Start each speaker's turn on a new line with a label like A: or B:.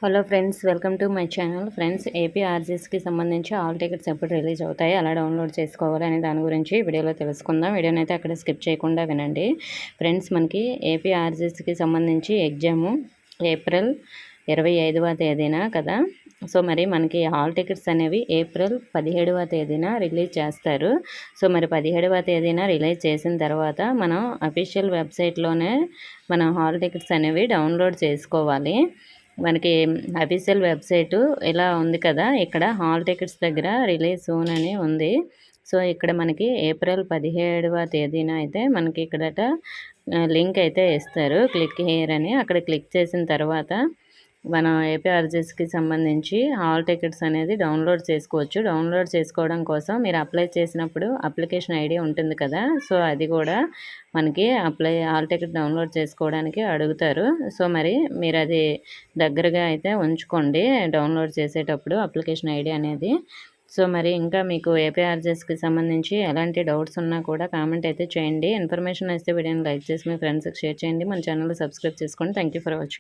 A: Hello friends, welcome to my channel. Friends, AP ఆర్జీఎస్కి సంబంధించి all tickets ఎప్పుడు release అవుతాయి, ఎలా డౌన్లోడ్ చేసుకోవాలి అనే దాని గురించి వీడియోలో తెలుసుకుందాం. వీడియోని అయితే అక్కడ స్కిప్ చేయకుండా వినండి. ఫ్రెండ్స్, మనకి ఏపీ ఆర్జీఎస్కి సంబంధించి ఎగ్జాము ఏప్రిల్ 25వ తేదీన కదా. సో మరి మనకి హాల్ టికెట్స్ అనేవి ఏప్రిల్ 17వ తేదీన రిలీజ్ చేస్తారు. సో మరి 17వ తేదీన రిలీజ్ చేసిన తర్వాత మనం అఫీషియల్ వెబ్సైట్లోనే మనం హాల్ టికెట్స్ అనేవి డౌన్లోడ్ చేసుకోవాలి. మనకి అఫీషియల్ వెబ్సైటు ఇలా ఉంది కదా, ఇక్కడ హాల్ టికెట్స్ దగ్గర రిలీజ్ సూన్ అని ఉంది. సో ఇక్కడ మనకి ఏప్రిల్ 17వ తేదీన అయితే మనకి ఇక్కడట లింక్ అయితే ఇస్తారు, క్లిక్ హియర్ అని. అక్కడ క్లిక్ చేసిన తర్వాత మనం ఏపీఆర్జీఎస్కి సంబంధించి హాల్ టికెట్స్ అనేది డౌన్లోడ్ చేసుకోవచ్చు. డౌన్లోడ్ చేసుకోవడం కోసం మీరు అప్లై చేసినప్పుడు అప్లికేషన్ ఐడి ఉంటుంది కదా, సో అది కూడా మనకి హాల్ టికెట్ డౌన్లోడ్ చేసుకోవడానికి అడుగుతారు. సో మరి మీరు అది దగ్గరగా అయితే ఉంచుకోండి డౌన్లోడ్ చేసేటప్పుడు అప్లికేషన్ ఐడి అనేది. సో మరి ఇంకా మీకు ఏపీఆర్జీఎస్కి సంబంధించి ఎలాంటి డౌట్స్ ఉన్నా కూడా కామెంట్ అయితే చేయండి. ఇన్ఫర్మేషన్ అయితే వీడియోని లైక్ చేసి మీ ఫ్రెండ్స్కి షేర్ చేయండి. మన ఛానల్ సబ్స్క్రైబ్ చేసుకోండి. Thank you for watching.